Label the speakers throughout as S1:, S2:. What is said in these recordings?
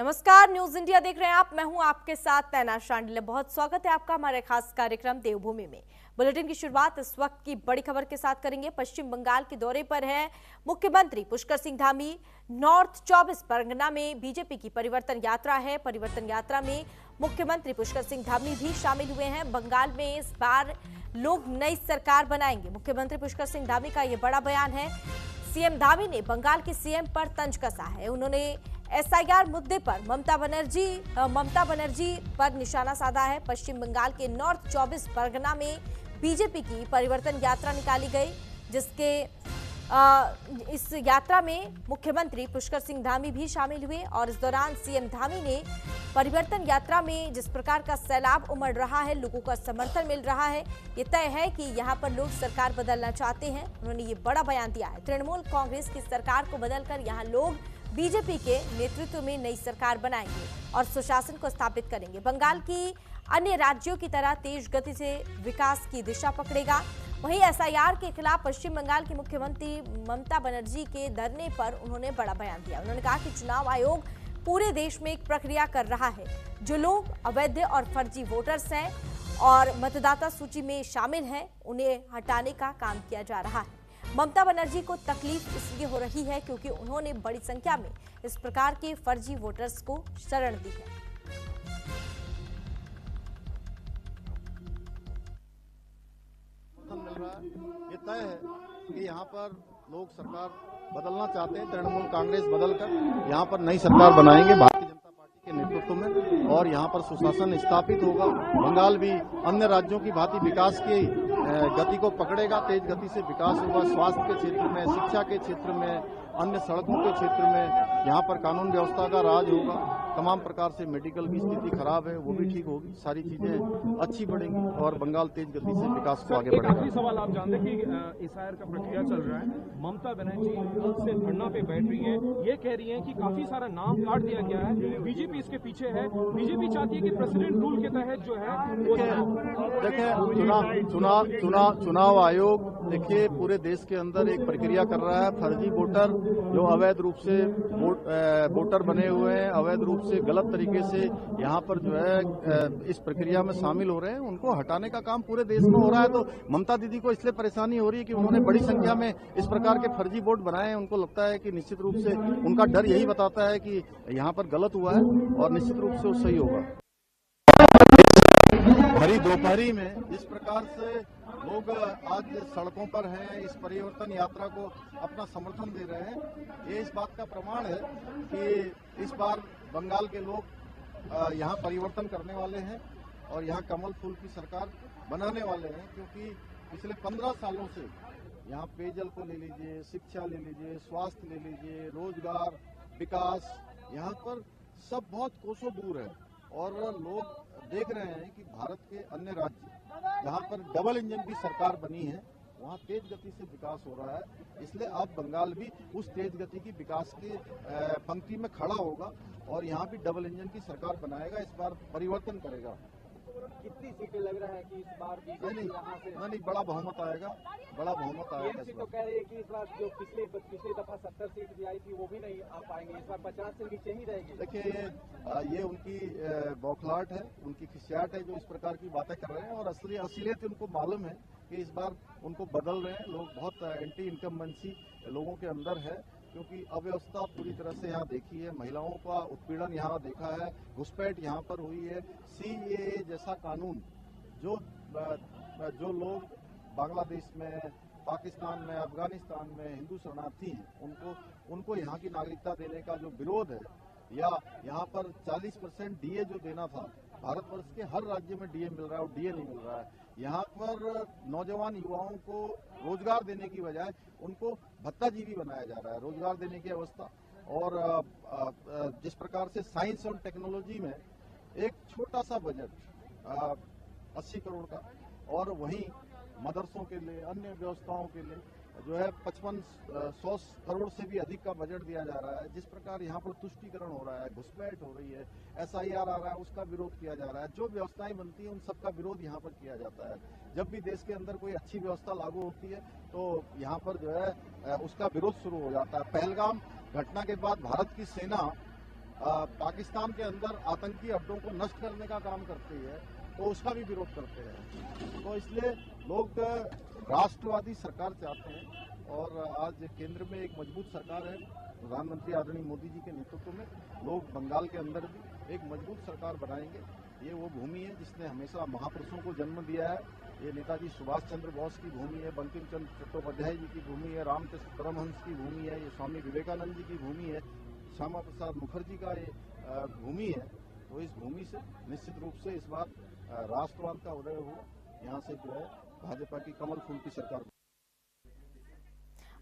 S1: नमस्कार, news India देख रहे हैं आप। मैं हूं आपके साथ तैनात शांडिल्य। बहुत स्वागत है आपका हमारे खास कार्यक्रम देवभूमि में। बुलेटिन की शुरुआत इस वक्त की बड़ी खबर के साथ करेंगे। पश्चिम बंगाल के दौरे पर है मुख्यमंत्री पुष्कर सिंह धामी। नॉर्थ 24 परगना में बीजेपी की परिवर्तन यात्रा है। परिवर्तन यात्रा में मुख्यमंत्री पुष्कर सिंह धामी भी शामिल हुए हैं। बंगाल में इस बार लोग नई सरकार बनाएंगे। मुख्यमंत्री पुष्कर सिंह धामी का यह बड़ा बयान है। सीएम धामी ने बंगाल के सीएम पर तंज कसा है। उन्होंने एसआईआर मुद्दे पर ममता बनर्जी पर निशाना साधा है। पश्चिम बंगाल के नॉर्थ 24 परगना में बीजेपी की परिवर्तन यात्रा निकाली गई, जिसके इस यात्रा में मुख्यमंत्री पुष्कर सिंह धामी भी शामिल हुए। और इस दौरान सीएम धामी ने परिवर्तन यात्रा में जिस प्रकार का सैलाब उमड़ रहा है, लोगों का समर्थन मिल रहा है, ये तय है कि यहाँ पर लोग सरकार बदलना चाहते हैं। उन्होंने ये बड़ा बयान दिया है। तृणमूल कांग्रेस की सरकार को बदलकर यहाँ लोग बीजेपी के नेतृत्व में नई सरकार बनाएंगे और सुशासन को स्थापित करेंगे। बंगाल की अन्य राज्यों की तरह तेज गति से विकास की दिशा पकड़ेगा। वहीं एसआईआर के खिलाफ पश्चिम बंगाल की मुख्यमंत्री ममता बनर्जी के धरने पर उन्होंने बड़ा बयान दिया। उन्होंने कहा कि चुनाव आयोग पूरे देश में एक प्रक्रिया कर रहा है। जो लोग अवैध और फर्जी वोटर्स हैं और मतदाता सूची में शामिल हैं, उन्हें हटाने का काम किया जा रहा है। ममता बनर्जी को तकलीफ इसलिए हो रही है क्योंकि उन्होंने बड़ी संख्या में इस प्रकार के फर्जी वोटर्स को शरण दी है।
S2: ये तय है कि यहाँ पर लोग सरकार बदलना चाहते हैं। तृणमूल कांग्रेस बदलकर यहाँ पर नई सरकार बनाएंगे भारतीय जनता पार्टी के नेतृत्व में, और यहाँ पर सुशासन स्थापित होगा। बंगाल भी अन्य राज्यों की भांति विकास की गति को पकड़ेगा। तेज गति से विकास होगा। स्वास्थ्य के क्षेत्र में, शिक्षा के क्षेत्र में, अन्य सड़कों के क्षेत्र में यहाँ पर कानून व्यवस्था का राज होगा। तमाम प्रकार से मेडिकल की स्थिति खराब है, वो भी ठीक होगी। सारी चीजें अच्छी बढ़ेंगी और बंगाल तेज गति से विकास को आगे बढ़ेगा।
S3: आखिरी सवाल, आप जानते हैं कि एसआईआर का प्रक्रिया चल रहा है। ममता बनर्जी कल से धरना पे बैठ रही हैं। ये कह रही हैं कि काफी सारा नाम काट दिया गया है, बीजेपी इसके पीछे है। बीजेपी चाहती है कि प्रेसिडेंट रूल के तहत जो है वो
S2: देखिए, चुनाव आयोग देखिए पूरे देश के अंदर एक प्रक्रिया कर रहा है। फर्जी वोटर जो अवैध रूप से वोटर बने हुए हैं, अवैध रूप से गलत तरीके से यहाँ पर जो है इस प्रक्रिया में शामिल हो रहे हैं, उनको हटाने का काम पूरे देश में हो रहा है। तो ममता दीदी को इसलिए परेशानी हो रही है कि उन्होंने बड़ी संख्या में इस प्रकार के फर्जी वोट बनाए हैं। उनको लगता है कि निश्चित रूप से उनका डर यही बताता है कि यहाँ पर गलत हुआ है और निश्चित रूप से वो सही होगा। भरी दोपहरी में जिस प्रकार से लोग आज सड़कों पर हैं, इस परिवर्तन यात्रा को अपना समर्थन दे रहे हैं, ये इस बात का प्रमाण है कि इस बार बंगाल के लोग यहाँ परिवर्तन करने वाले हैं और यहाँ कमल फूल की सरकार बनाने वाले हैं। क्योंकि पिछले 15 सालों से यहाँ पेयजल को ले लीजिए, शिक्षा ले लीजिए, स्वास्थ्य ले लीजिए, रोजगार, विकास, यहाँ पर सब बहुत कोसों दूर है। और लोग देख रहे हैं कि भारत के अन्य राज्य जहाँ पर डबल इंजन की सरकार बनी है, वहाँ तेज गति से विकास हो रहा है। इसलिए अब बंगाल भी उस तेज गति की विकास की पंक्ति में खड़ा होगा और यहाँ भी डबल इंजन की सरकार बनाएगा। इस बार परिवर्तन करेगा।
S4: कितनी सीटें लग रहा है कि इस बार
S2: नहीं, बड़ा बहुमत आएगा, बड़ा बहुमत आएगा।
S4: तो कह रही है कि इस बार जो पिछली दफा 70 सीट भी आई थी वो भी नहीं आ पाएंगे, इस बार 50 से नीचे ही रहेगी।
S2: देखिए, ये उनकी बौखलाहट है, उनकी खिसियाट है जो इस प्रकार की बातें कर रहे हैं। और असलियत उनको मालूम है कि इस बार उनको बदल रहे हैं लोग। बहुत एंटी इनकम्बेंसी लोगों के अंदर है, क्योंकि अव्यवस्था पूरी तरह से यहाँ देखी है। महिलाओं का उत्पीड़न यहाँ देखा है, घुसपैठ यहाँ पर हुई है। सीएए जैसा कानून जो लोग बांग्लादेश में, पाकिस्तान में, अफगानिस्तान में हिंदू शरणार्थी हैं, उनको यहाँ की नागरिकता देने का जो विरोध है, या यहाँ पर 40% डीए जो देना था, भारतवर्ष के हर राज्य में डीए मिल रहा है और डीए नहीं मिल रहा है। यहाँ पर नौजवान युवाओं को रोजगार देने की बजाय उनको भत्ताजीवी बनाया जा रहा है, रोजगार देने की अवस्था। और जिस प्रकार से साइंस और टेक्नोलॉजी में एक छोटा सा बजट 80 करोड़ का, और वहीं मदरसों के लिए, अन्य व्यवस्थाओं के लिए जो है 55-100 करोड़ से भी अधिक का बजट दिया जा रहा है। जिस प्रकार यहाँ पर तुष्टीकरण हो रहा है, घुसपैठ हो रही है, एसआईआर आ रहा है, उसका विरोध किया जा रहा है। जो व्यवस्थाएं बनती हैं उन सबका विरोध यहाँ पर किया जाता है। जब भी देश के अंदर कोई अच्छी व्यवस्था लागू होती है तो यहाँ पर जो है उसका विरोध शुरू हो जाता है। पहलगाम घटना के बाद भारत की सेना पाकिस्तान के अंदर आतंकी अड्डों को नष्ट करने का काम करती है, तो उसका भी विरोध करते हैं। तो इसलिए लोग राष्ट्रवादी सरकार चाहते हैं और आज केंद्र में एक मजबूत सरकार है, प्रधानमंत्री आदरणीय मोदी जी के नेतृत्व में लोग बंगाल के अंदर भी एक मजबूत सरकार बनाएंगे। ये वो भूमि है जिसने हमेशा महापुरुषों को जन्म दिया है। ये नेताजी सुभाष चंद्र बोस की भूमि है, बंकिम चंद्र चट्टोपाध्याय जी की भूमि है, रामकृष्ण परमहंस की भूमि है, ये स्वामी विवेकानंद जी की भूमि है, श्यामा प्रसाद मुखर्जी का ये भूमि है। तो इस भूमि से निश्चित रूप से इस बार राष्ट्रवाद का उदय हुआ, यहाँ से जो है भाजपा की कमल फूल की सरकार।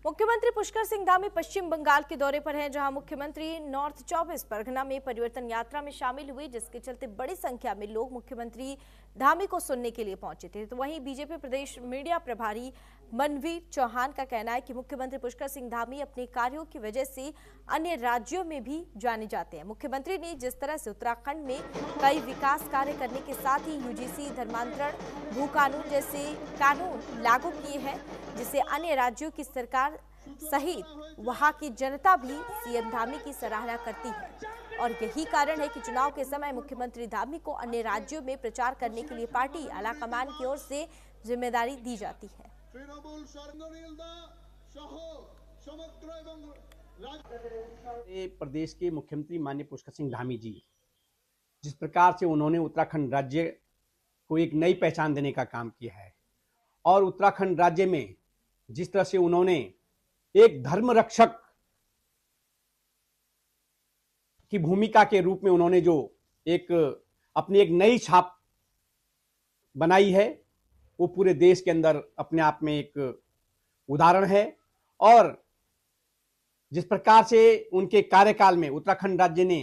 S1: मुख्यमंत्री पुष्कर सिंह धामी पश्चिम बंगाल के दौरे पर हैं, जहां मुख्यमंत्री नॉर्थ 24 परगना में परिवर्तन यात्रा में शामिल हुए, जिसके चलते बड़ी संख्या में लोग मुख्यमंत्री धामी को सुनने के लिए पहुंचे थे। तो वहीं बीजेपी प्रदेश मीडिया प्रभारी मनवीर चौहान का कहना है कि मुख्यमंत्री पुष्कर सिंह धामी अपने कार्यों की वजह से अन्य राज्यों में भी जाने जाते हैं। मुख्यमंत्री ने जिस तरह से उत्तराखंड में कई विकास कार्य करने के साथ ही यूजीसी, धर्मांतरण, भू कानून जैसे कानून लागू किए हैं, जिससे अन्य राज्यों की सरकार सहित वहां की जनता भी सीएम धामी की सराहना करती है। और यही कारण है कि चुनाव के समय मुख्यमंत्री धामी को अन्य राज्यों में प्रचार करने के लिए पार्टी आलाकमान की ओर से जिम्मेदारी दी जाती है।
S5: प्रदेश के मुख्यमंत्री माननीय पुष्कर सिंह धामी जी जिस प्रकार से उन्होंने उत्तराखंड राज्य को एक नई पहचान देने का काम किया है और उत्तराखंड राज्य में जिस तरह से उन्होंने एक धर्म रक्षक की भूमिका के रूप में उन्होंने जो एक अपनी एक नई छाप बनाई है, वो पूरे देश के अंदर अपने आप में एक उदाहरण है। और जिस प्रकार से उनके कार्यकाल में उत्तराखंड राज्य ने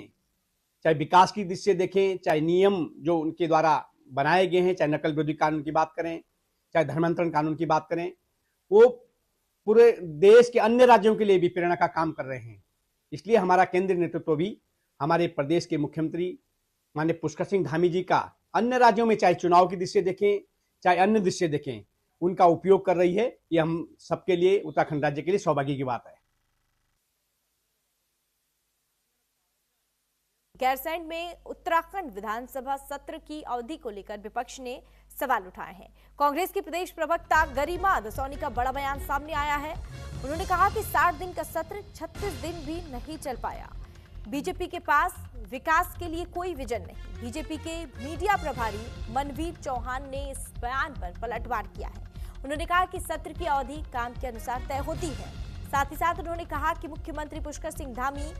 S5: चाहे विकास की दृष्टि से देखें, चाहे नियम जो उनके द्वारा बनाए गए हैं, चाहे नकल विरोधी कानून की बात करें, चाहे धर्मांतरण कानून की बात करें, वो पूरे देश के अन्य राज्यों के लिए भी प्रेरणा का काम कर रहे हैं। इसलिए हमारा केंद्रीय नेतृत्व भी हमारे प्रदेश के मुख्यमंत्री माननीय पुष्कर सिंह धामी जी का अन्य राज्यों में चाहे चुनाव की दृष्टि से देखें, चाहे अन्य दृष्टि से देखें, उनका उपयोग कर रही है। ये हम सबके लिए, उत्तराखंड राज्य के लिए सौभाग्य की बात है।
S1: गैरसैंण में उत्तराखंड विधानसभा सत्र की अवधि को लेकर विपक्ष ने सवाल उठाए हैं। कांग्रेस की प्रदेश प्रवक्ता गरिमा दसौनी का बड़ा बयान सामने आया है। उन्होंने कहा कि 60 दिन का सत्र 36 दिन भी नहीं चल पाया। बीजेपी के पास विकास के लिए कोई विजन नहीं। बीजेपी के मीडिया प्रभारी मनवीर चौहान ने इस बयान पर पलटवार किया है। उन्होंने कहा कि सत्र की अवधि काम के अनुसार तय होती है। साथ ही साथ उन्होंने कहा कि मुख्यमंत्री पुष्कर सिंह धामी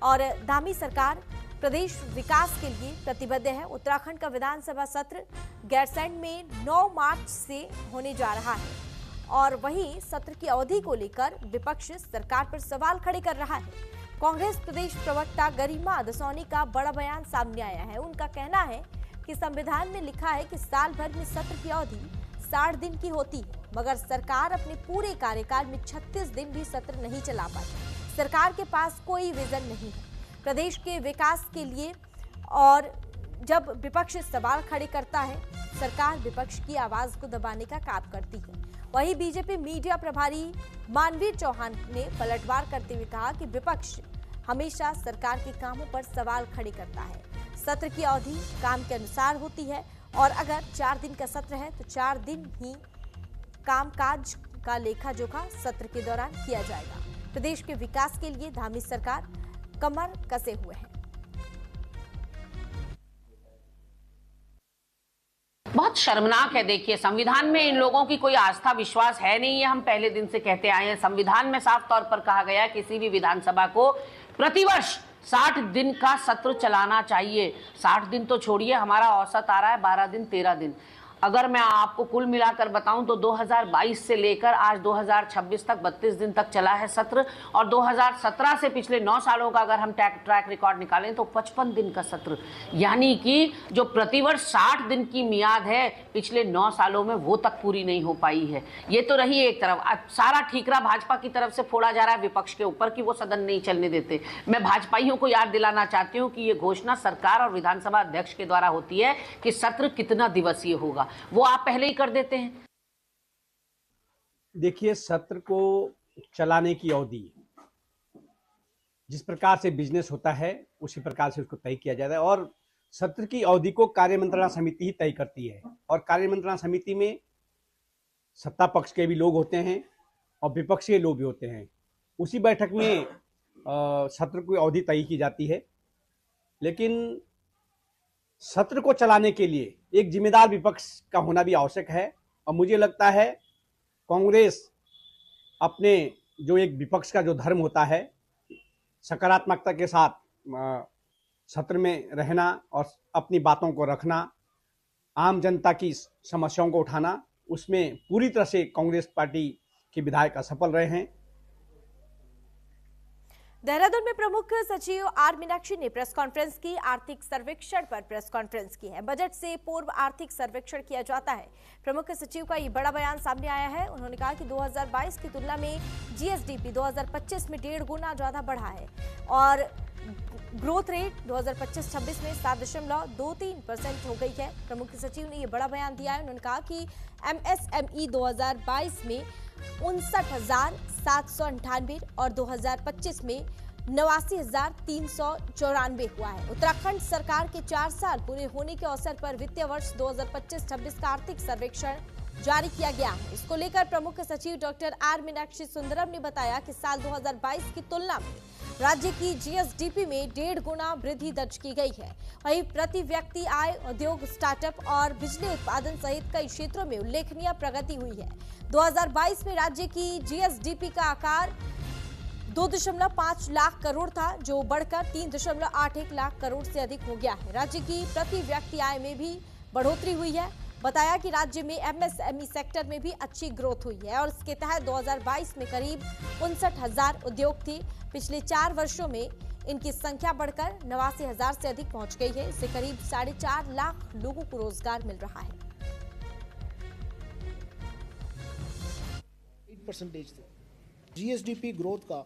S1: और धामी सरकार प्रदेश विकास के लिए प्रतिबद्ध है। उत्तराखंड का विधानसभा सत्र गैरसैंण में 9 मार्च से होने जा रहा है और वहीं सत्र की अवधि को लेकर विपक्ष सरकार पर सवाल खड़े कर रहा है। कांग्रेस प्रदेश प्रवक्ता गरिमा दसौनी का बड़ा बयान सामने आया है। उनका कहना है कि संविधान में लिखा है कि साल भर में सत्र की अवधि 60 दिन की होती है, मगर सरकार अपने पूरे कार्यकाल में 36 दिन भी सत्र नहीं चला पाई। सरकार के पास कोई विजन नहीं है प्रदेश के विकास के लिए। और जब विपक्ष सवाल खड़े करता है, सरकार विपक्ष की आवाज को दबाने का काम करती है। वहीं बीजेपी मीडिया प्रभारी मनवीर चौहान ने पलटवार करते हुए कहा कि विपक्ष हमेशा सरकार के कामों पर सवाल खड़े करता है। सत्र की अवधि काम के अनुसार होती है और अगर 4 दिन का सत्र है तो 4 दिन ही कामकाज का लेखा जोखा सत्र के दौरान किया जाएगा। प्रदेश के विकास के लिए धामी सरकार कमर कसे हुए हैं।
S6: बहुत शर्मनाक है। देखिए, संविधान में इन लोगों की कोई आस्था विश्वास है नहीं है। हम पहले दिन से कहते आए हैं, संविधान में साफ तौर पर कहा गया है किसी भी विधानसभा को प्रतिवर्ष 60 दिन का सत्र चलाना चाहिए। 60 दिन तो छोड़िए, हमारा औसत आ रहा है 12 दिन 13 दिन। अगर मैं आपको कुल मिलाकर बताऊं तो 2022 से लेकर आज 2026 तक 32 दिन तक चला है सत्र और 2017 से पिछले 9 सालों का अगर हम ट्रैक रिकॉर्ड निकालें तो 55 दिन का सत्र, यानी कि जो प्रतिवर्ष 60 दिन की मियाद है पिछले 9 सालों में वो तक पूरी नहीं हो पाई है। ये तो रही एक तरफ। सारा ठीकरा भाजपा की तरफ से फोड़ा जा रहा है विपक्ष के ऊपर कि वो सदन नहीं चलने देते। मैं भाजपाइयों को याद दिलाना चाहती हूँ कि ये घोषणा सरकार और विधानसभा अध्यक्ष के द्वारा होती है कि सत्र कितना दिवसीय होगा, वो आप पहले ही कर देते हैं।
S5: देखिए, सत्र को चलाने की अवधि जिस प्रकार से बिजनेस होता है उसी प्रकार से उसको तय किया जाता है और सत्र की अवधि को कार्य मंत्रणा समिति ही तय करती है। और कार्य मंत्रणा समिति में सत्ता पक्ष के भी लोग होते हैं और विपक्ष के लोग भी होते हैं। उसी बैठक में सत्र की अवधि तय की जाती है। लेकिन सत्र को चलाने के लिए एक जिम्मेदार विपक्ष का होना भी आवश्यक है और मुझे लगता है कांग्रेस अपने जो एक विपक्ष का जो धर्म होता है, सकारात्मकता के साथ सत्र में रहना और अपनी बातों को रखना, आम जनता की समस्याओं को उठाना, उसमें पूरी तरह से कांग्रेस पार्टी के विधायक असफल रहे हैं।
S1: देहरादून में प्रमुख सचिव आर मीनाक्षी ने प्रेस कॉन्फ्रेंस की। आर्थिक सर्वेक्षण पर प्रेस कॉन्फ्रेंस की है। बजट से पूर्व आर्थिक सर्वेक्षण किया जाता है। प्रमुख सचिव का ये बड़ा बयान सामने आया है। उन्होंने कहा कि 2022 की तुलना में जीएसडीपी 2025 में 1.5 गुना ज्यादा बढ़ा है और ग्रोथ रेट 2025-26 में 7.23% हो गई है। प्रमुख सचिव ने यह बड़ा बयान दिया है। उन्होंने कहा कि एमएसएमई 2022 में 59,798 और 2025 में 89,394 हुआ है। उत्तराखंड सरकार के 4 साल पूरे होने के अवसर पर वित्तीय वर्ष 2025-26 का आर्थिक सर्वेक्षण जारी किया गया है। इसको लेकर प्रमुख सचिव डॉक्टर आर मीनाक्षी सुंदरम ने बताया कि साल 2022 की तुलना में राज्य की जीएसडीपी में 1.5 गुना वृद्धि दर्ज की गई है। वहीं प्रति व्यक्ति आय, उद्योग, स्टार्टअप और बिजली उत्पादन सहित कई क्षेत्रों में उल्लेखनीय प्रगति हुई है। 2022 में राज्य की जीएसडीपी का आकार 2.5 लाख करोड़ था, जो बढ़कर 3.81 लाख करोड़ से अधिक हो गया है। राज्य की प्रति व्यक्ति आय में भी बढ़ोतरी हुई है। बताया कि राज्य में एमएसएमई सेक्टर में भी अच्छी ग्रोथ हुई है और इसके तहत 2022 में करीब 59,000 उद्योग थे। पिछले 4 वर्षों में इनकी संख्या बढ़कर 89,000 से अधिक पहुंच गई है। इससे करीब 4.5 लाख लोगों को रोजगार मिल रहा है।
S7: 8% थे। जीएसडीपी ग्रोथ का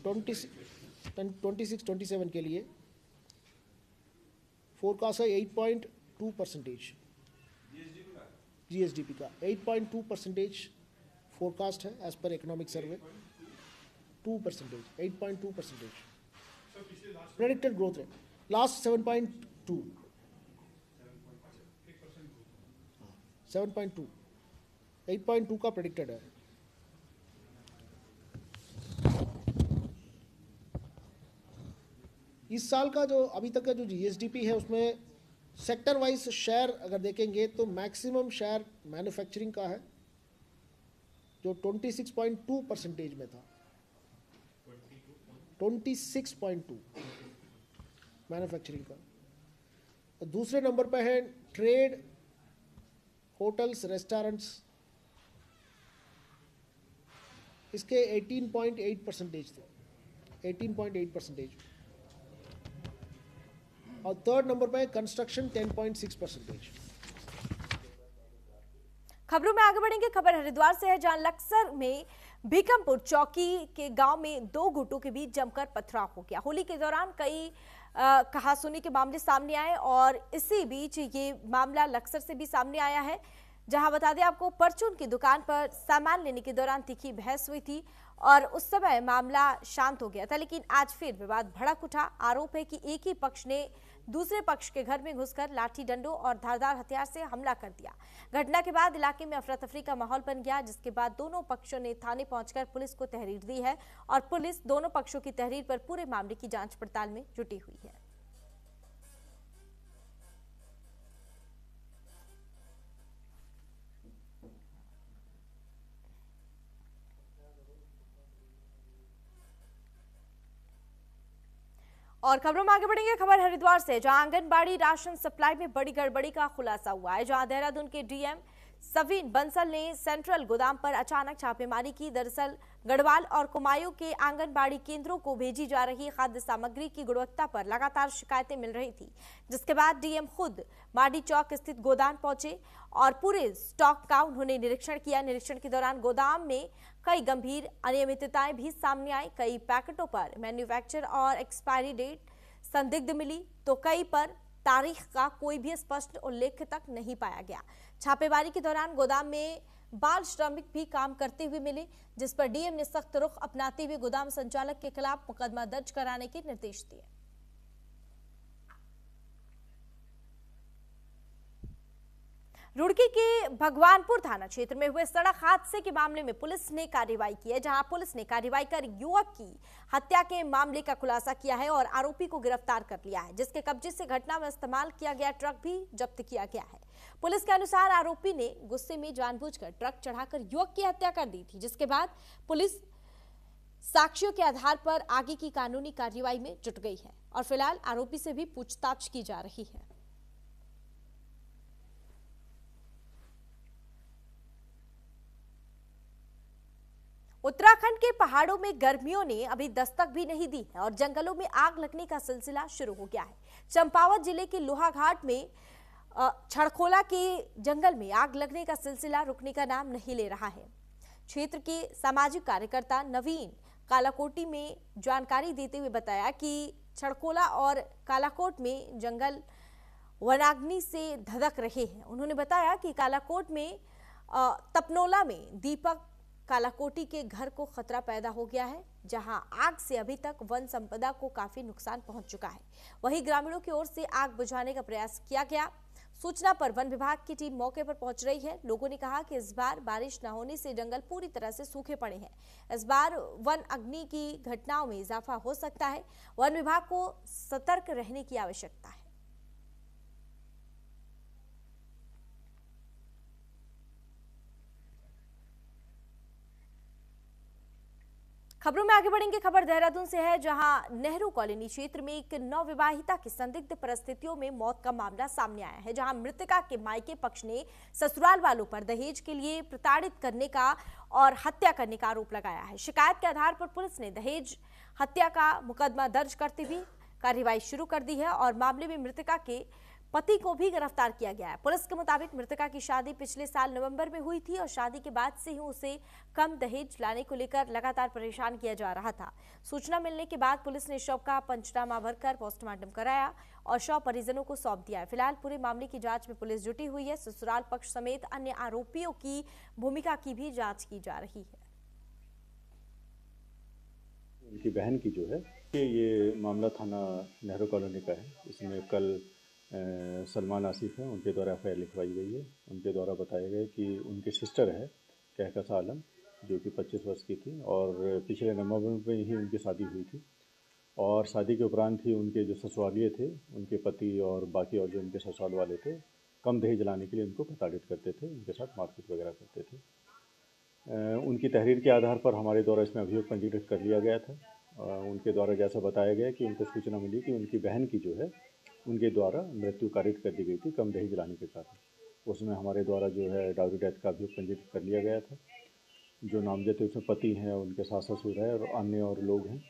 S7: 26-27 के लिए फोरकास्ट है 8.2%। जीएसडीपी का 8.2% फोरकास्ट है as per economic survey. 8.2% predicted growth rate last 7.2 8.2 का प्रेडिक्टेड है। इस साल का जो अभी तक का जो जीएसडीपी है उसमें सेक्टर वाइज शेयर अगर देखेंगे तो मैक्सिमम शेयर मैन्युफैक्चरिंग का है जो 26.2% में था। 26.2 मैन्युफैक्चरिंग का। और दूसरे नंबर पर है ट्रेड, होटल्स, रेस्टोरेंट्स, इसके 18.8% थे। 18.8%। और थर्ड नंबर पर है कंस्ट्रक्शन 10.6%।
S1: खबरों में आगे बढ़ेंगे। खबर हरिद्वार से है, जहां लक्सर में भीकमपुर चौकी के गांव में 2 गुटों के बीच जमकर पथराव हो गया। होली के दौरान कई कहासुनी के मामले सामने आए और इसी बीच ये मामला लक्सर से भी सामने आया है, जहां बता दें आपको परचून की दुकान पर सामान लेने के दौरान तीखी बहस हुई थी और उस समय मामला शांत हो गया था, लेकिन आज फिर विवाद भड़क उठा। आरोप है कि एक ही पक्ष ने दूसरे पक्ष के घर में घुसकर लाठी डंडों और धारदार हथियार से हमला कर दिया। घटना के बाद इलाके में अफरा तफरी का माहौल बन गया, जिसके बाद दोनों पक्षों ने थाने पहुंचकर पुलिस को तहरीर दी है और पुलिस दोनों पक्षों की तहरीर पर पूरे मामले की जांच पड़ताल में जुटी हुई है। और खबरों में आगे बढ़ेंगे। खबर हरिद्वार से, जहां आंगनबाड़ी राशन सप्लाई में बड़ी गड़बड़ी का खुलासा हुआ है। जहां देहरादून के डीएम सवीन बंसल ने सेंट्रल गोदाम पर अचानक छापेमारी की। दरअसल गढ़वाल और कुमायूं के आंगनबाड़ी केंद्रों को भेजी जा रही खाद्य सामग्री की गुणवत्ता पर लगातार शिकायतें मिल रही थी, जिसके बाद डीएम खुद माडी चौक स्थित गोदाम पहुंचे और पूरे स्टॉक का उन्होंने निरीक्षण किया। निरीक्षण के दौरान गोदाम में कई गंभीर अनियमितताएं भी सामने आई। कई पैकेटों पर मैन्युफैक्चर और एक्सपायरी डेट संदिग्ध मिली, तो कई पर तारीख का कोई भी स्पष्ट उल्लेख तक नहीं पाया गया। छापेमारी के दौरान गोदाम में बाल श्रमिक भी काम करते हुए मिले, जिस पर डीएम ने सख्त रुख अपनाते हुए गोदाम संचालक के खिलाफ मुकदमा दर्ज कराने के निर्देश दिए। रुड़की के भगवानपुर थाना क्षेत्र में हुए सड़क हादसे के मामले में पुलिस ने कार्रवाई की है, जहां पुलिस ने कार्रवाई कर युवक की हत्या के मामले का खुलासा किया है और आरोपी को गिरफ्तार कर लिया है, जिसके कब्जे से घटना में इस्तेमाल किया गया ट्रक भी जब्त किया गया है। पुलिस के अनुसार आरोपी ने गुस्से में जानबूझकर ट्रक चढ़ाकर युवक की हत्या कर दी थी, जिसके बाद पुलिस साक्ष्यों के आधार पर आगे की कानूनी कार्रवाई में जुट गई है और फिलहाल आरोपी से भी पूछताछ की जा रही है। उत्तराखंड के पहाड़ों में गर्मियों ने अभी दस्तक भी नहीं दी है और जंगलों में आग लगने का सिलसिला शुरू हो गया है। चंपावत जिले के लोहाघाट में छड़खोला के जंगल में आग लगने का सिलसिला रुकने का नाम नहीं ले रहा है। क्षेत्र के सामाजिक कार्यकर्ता नवीन कालाकोटी में जानकारी देते हुए बताया कि छड़खोला और कालाकोट में जंगल वनाग्नि से धधक रहे हैं। उन्होंने बताया कि कालाकोट में तपनोला में दीपक कालाकोटी के घर को खतरा पैदा हो गया है, जहां आग से अभी तक वन संपदा को काफी नुकसान पहुंच चुका है। वहीं ग्रामीणों की ओर से आग बुझाने का प्रयास किया गया। सूचना पर वन विभाग की टीम मौके पर पहुंच रही है। लोगों ने कहा कि इस बार बारिश न होने से जंगल पूरी तरह से सूखे पड़े हैं। इस बार वन अग्नि की घटनाओं में इजाफा हो सकता है। वन विभाग को सतर्क रहने की आवश्यकता है। खबरों में आगे बढ़ेंगे। खबर देहरादून से है, जहां नेहरू कॉलोनी क्षेत्र में एक नवविवाहिता की संदिग्ध परिस्थितियों में मौत का मामला सामने आया है, जहां मृतका के मायके पक्ष ने ससुराल वालों पर दहेज के लिए प्रताड़ित करने का और हत्या करने का आरोप लगाया है। शिकायत के आधार पर पुलिस ने दहेज हत्या का मुकदमा दर्ज करते हुए कार्रवाई शुरू कर दी है और मामले में मृतका के पति को भी गिरफ्तार किया गया है। पुलिस के मुताबिक मृतका की शादी पिछले साल नवंबर में हुई थी और शादी के बाद से ही उसे कम दहेज लाने को लेकर लगातार परेशान किया जा रहा था। सूचना मिलने के बाद पुलिस ने शव का पंचनामा भरकर पोस्टमार्टम कराया और शव परिजनों को सौंप दिया है। फिलहाल पूरे मामले की जांच में पुलिस जुटी हुई है। ससुराल पक्ष समेत अन्य आरोपियों की भूमिका की भी जाँच की जा रही है।
S8: उनकी बहन की जो है कि ये मामला थाना नेहरू कॉलोनी का है। इसमें कल सलमान आसिफ हैं, उनके द्वारा एफआईआर लिखवाई गई है। उनके द्वारा बताया गया कि उनकी सिस्टर है कहकशा आलम, जो कि 25 वर्ष की थी और पिछले नवंबर में ही उनकी शादी हुई थी और शादी के उपरांत ही उनके जो ससुरालिए थे, उनके पति और बाकी और जो उनके ससुराल वाले थे, कम दहेज लाने के लिए उनको प्रताड़ित करते थे, उनके साथ मारपीट वगैरह करते थे। उनकी तहरीर के आधार पर हमारे द्वारा इसमें अभियोग पंजीकृत कर लिया गया था। उनके द्वारा जैसा बताया गया कि उनको सूचना मिली कि उनकी बहन की जो है उनके द्वारा मृत्यु कारित कर दी गई थी कम दहेज लाने के कारण। उसमें हमारे द्वारा जो है डाउरी डेथ का अभियोग पंजीकृत कर लिया गया था। जो नामजद है उसमें पति हैं, उनके सास ससुर है और अन्य और लोग हैं।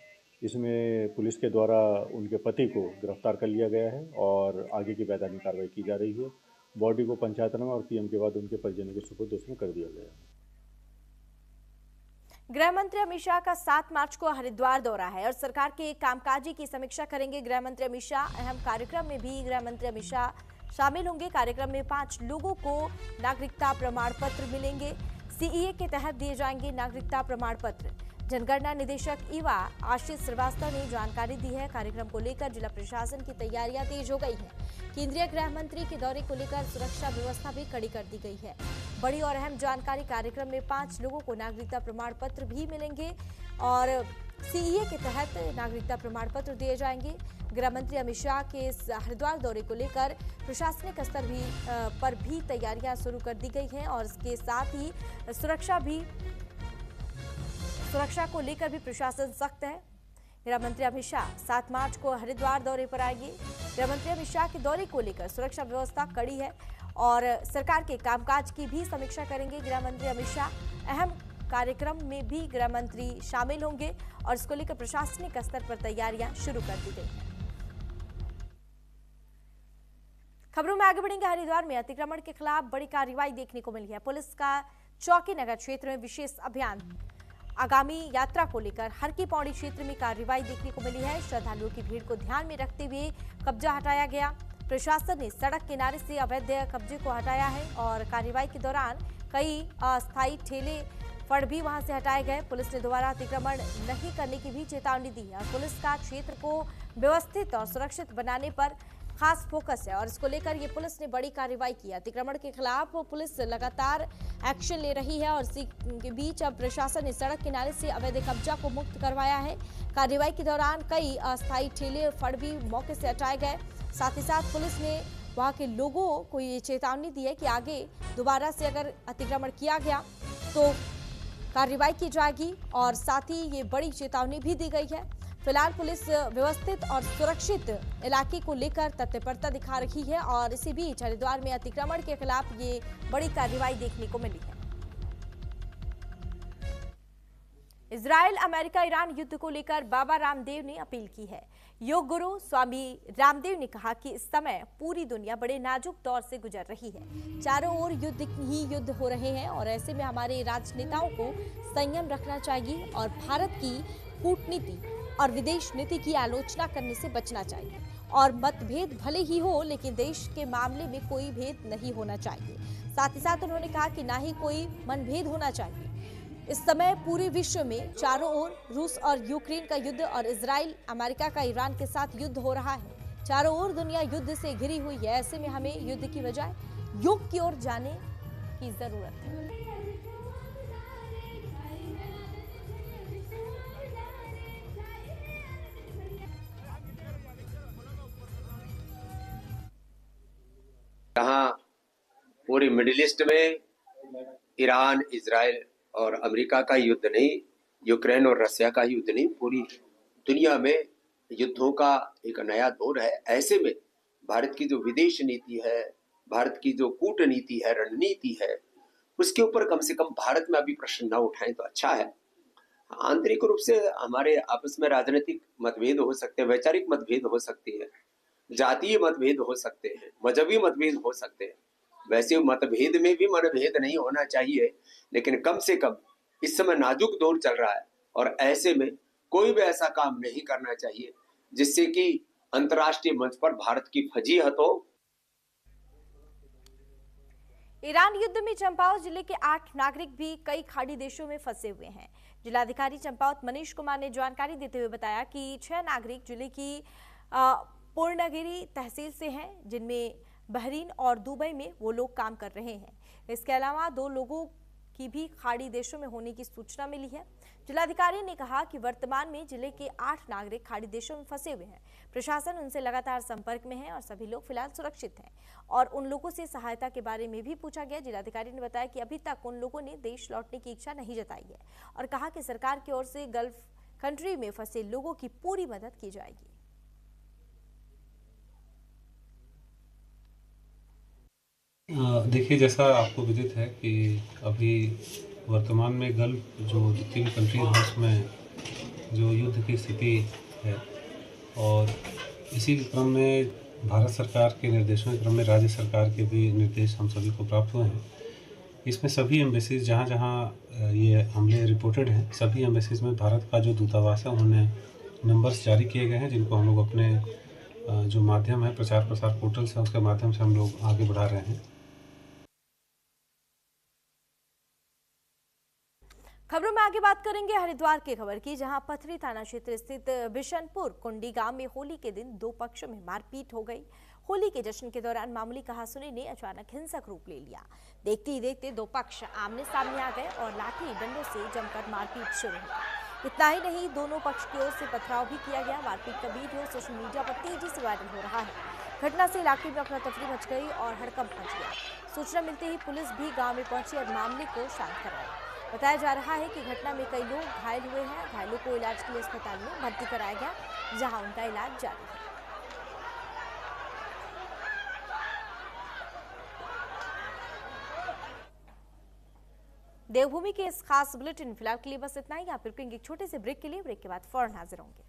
S8: इसमें पुलिस के द्वारा उनके पति को गिरफ्तार कर लिया गया है और आगे की वैधानिक कार्रवाई की जा रही है। बॉडी को पंचायतनामा और पीएम के बाद उनके परिजनों के सुपुर्द उसमें कर दिया गया है।
S1: गृह मंत्री अमित शाह का 7 मार्च को हरिद्वार दौरा है और सरकार के कामकाजी की समीक्षा करेंगे गृह मंत्री अमित शाह। अहम कार्यक्रम में भी गृह मंत्री अमित शाह शामिल होंगे। कार्यक्रम में 5 लोगों को नागरिकता प्रमाण पत्र मिलेंगे। सीएए के तहत दिए जाएंगे नागरिकता प्रमाण पत्र। जनगणना निदेशक ईवा आशीष श्रीवास्तव ने जानकारी दी है। कार्यक्रम को लेकर जिला प्रशासन की तैयारियां तेज हो गई हैं। केंद्रीय गृह मंत्री के दौरे को लेकर सुरक्षा व्यवस्था भी कड़ी कर दी गई है। बड़ी और अहम जानकारी, कार्यक्रम में 5 लोगों को नागरिकता प्रमाण पत्र भी मिलेंगे और सीएए के तहत नागरिकता प्रमाण पत्र दिए जाएंगे। गृह मंत्री अमित शाह के इस हरिद्वार दौरे को लेकर प्रशासनिक स्तर पर भी तैयारियां शुरू कर दी गई हैं और इसके साथ ही सुरक्षा को लेकर भी प्रशासन सख्त है। गृह मंत्री अमित शाह 7 मार्च को हरिद्वार दौरे पर आएंगे। गृह मंत्री अमित शाह के दौरे को लेकर सुरक्षा व्यवस्था कड़ी है और सरकार के कामकाज की भी समीक्षा करेंगे गृह मंत्री अमित शाह। अहम कार्यक्रम में भी गृह मंत्री शामिल होंगे और इसको लेकर प्रशासनिक स्तर पर तैयारियां शुरू कर दी गई हैं। खबरों में आगे बढ़ेंगे। हरिद्वार में अतिक्रमण के खिलाफ बड़ी कार्रवाई देखने को मिली है। पुलिस का चौकी नगर क्षेत्र में विशेष अभियान आगामी यात्रा को लेकर हर की पौड़ी क्षेत्र में कार्रवाई देखने को मिली है। श्रद्धालुओं की भीड़ को ध्यान में रखते हुए कब्जा हटाया गया। प्रशासन ने सड़क किनारे से अवैध कब्जे को हटाया है और कार्रवाई के दौरान कई अस्थायी ठेले फड़ भी वहां से हटाए गए। पुलिस ने दोबारा अतिक्रमण नहीं करने की भी चेतावनी दी है और पुलिस का क्षेत्र को व्यवस्थित और सुरक्षित बनाने पर खास फोकस है और इसको लेकर ये पुलिस ने बड़ी कार्रवाई की। अतिक्रमण के खिलाफ पुलिस लगातार एक्शन ले रही है और इसी के बीच अब प्रशासन ने सड़क किनारे से अवैध कब्जा को मुक्त करवाया है। कार्रवाई के दौरान कई अस्थायी ठेले फड़ भी मौके से हटाए गए। साथ ही साथ पुलिस ने वहां के लोगों को ये चेतावनी दी है कि आगे दोबारा से अगर अतिक्रमण किया गया तो कार्रवाई की जाएगी और साथ ही ये बड़ी चेतावनी भी दी गई है। फिलहाल पुलिस व्यवस्थित और सुरक्षित इलाके को लेकर तत्परता दिखा रही है और इसी बीच हरिद्वार में अतिक्रमण के खिलाफ ये बड़ी कार्रवाई देखने को मिली है। इजराइल, अमेरिका, ईरान युद्ध को लेकर बाबा रामदेव ने अपील की है। योग गुरु स्वामी रामदेव ने कहा कि इस समय पूरी दुनिया बड़े नाजुक दौर से गुजर रही है। चारों ओर युद्ध ही युद्ध हो रहे हैं और ऐसे में हमारे राजनेताओं को संयम रखना चाहिए और भारत की कूटनीति और विदेश नीति की आलोचना करने से बचना चाहिए और मतभेद भले ही हो लेकिन देश के मामले में कोई भेद नहीं होना चाहिए। साथ ही साथ उन्होंने कहा कि ना ही कोई मनभेद होना चाहिए। इस समय पूरे विश्व में चारों ओर रूस और यूक्रेन का युद्ध और इजराइल, अमेरिका का ईरान के साथ युद्ध हो रहा है। चारों ओर दुनिया युद्ध से घिरी हुई है। ऐसे में हमें युद्ध की बजाय योग की ओर जाने की जरूरत है।
S9: यहाँ पूरी मिडिल ईस्ट में ईरान, इजराइल और अमेरिका का युद्ध नहीं, यूक्रेन और रसिया का युद्ध नहीं, पूरी दुनिया में युद्धों का एक नया दौर है। ऐसे में भारत की जो विदेश नीति है, भारत की जो कूटनीति है, रणनीति है, उसके ऊपर कम से कम भारत में अभी प्रश्न न उठाएं तो अच्छा है। आंतरिक रूप से हमारे आपस में राजनीतिक मतभेद हो सकते हैं, वैचारिक मतभेद हो सकती है, जातीय मतभेद हो सकते हैं, मजहबी मतभेद हो सकते हैं। वैसे मतभेद में भी मतभेद नहीं होना चाहिए, लेकिन कम से कम इस समय नाजुक दौर चल रहा है और ऐसे में कोई भी ऐसा काम नहीं करना चाहिए जिससे कि अंतर्राष्ट्रीय मंच पर भारत की फजीहत हो।
S1: ईरान युद्ध में चंपावत जिले के 8 नागरिक भी कई खाड़ी देशों में फंसे हुए हैं। जिलाधिकारी चंपावत मनीष कुमार ने जानकारी देते हुए बताया कि 6 नागरिक जिले की पूर्णगिरी तहसील से हैं, जिनमें बहरीन और दुबई में वो लोग काम कर रहे हैं। इसके अलावा 2 लोगों की भी खाड़ी देशों में होने की सूचना मिली है। जिलाधिकारी ने कहा कि वर्तमान में जिले के 8 नागरिक खाड़ी देशों में फंसे हुए हैं। प्रशासन उनसे लगातार संपर्क में है और सभी लोग फिलहाल सुरक्षित हैं और उन लोगों से सहायता के बारे में भी पूछा गया। जिलाधिकारी ने बताया कि अभी तक उन लोगों ने देश लौटने की इच्छा नहीं जताई है और कहा कि सरकार की ओर से गल्फ कंट्री में फंसे लोगों की पूरी मदद की जाएगी।
S10: देखिए, जैसा आपको विदित है कि अभी वर्तमान में गल्फ जो जितनी भी कंट्रीज हैं उसमें जो युद्ध की स्थिति है और इसी क्रम में भारत सरकार के निर्देशों के क्रम में राज्य सरकार के भी निर्देश हम सभी को प्राप्त हुए हैं। इसमें सभी एम्बेसीज जहाँ जहाँ ये हमले रिपोर्टेड हैं, सभी एम्बेसीज में भारत का जो दूतावास है उन्होंने नंबर्स जारी किए गए हैं, जिनको हम लोग अपने जो माध्यम है, प्रचार प्रसार पोर्टल्स हैं, उसके माध्यम से हम लोग आगे बढ़ा रहे हैं।
S1: खबरों में आगे बात करेंगे हरिद्वार की खबर की, जहां पथरी थाना क्षेत्र स्थित बिशनपुर कुंडी गांव में होली के दिन 2 पक्षों में मारपीट हो गई। होली के जश्न के दौरान मामूली कहासुनी ने अचानक हिंसक रूप ले लिया। देखते ही देखते 2 पक्ष आमने सामने आ गए और लाठी डंडों से जमकर मारपीट शुरू हुई। इतना ही नहीं, दोनों पक्ष की ओर से पथराव भी किया गया। मारपीट का वीडियो सोशल मीडिया पर तेजी से वायरल हो रहा है। घटना से इलाके में अफरा तफरी मच गई और हड़कंप मच गया। सूचना मिलते ही पुलिस भी गाँव में पहुंची और मामले को शांत कराया। बताया जा रहा है कि घटना में कई लोग घायल हुए हैं। घायलों को इलाज के लिए अस्पताल में भर्ती कराया गया, जहां उनका इलाज जारी है। देवभूमि के इस खास बुलेटिन फिलहाल के लिए बस इतना ही। आप रुकेंगे एक छोटे से ब्रेक के लिए। ब्रेक के बाद फौरन हाजिर होंगे।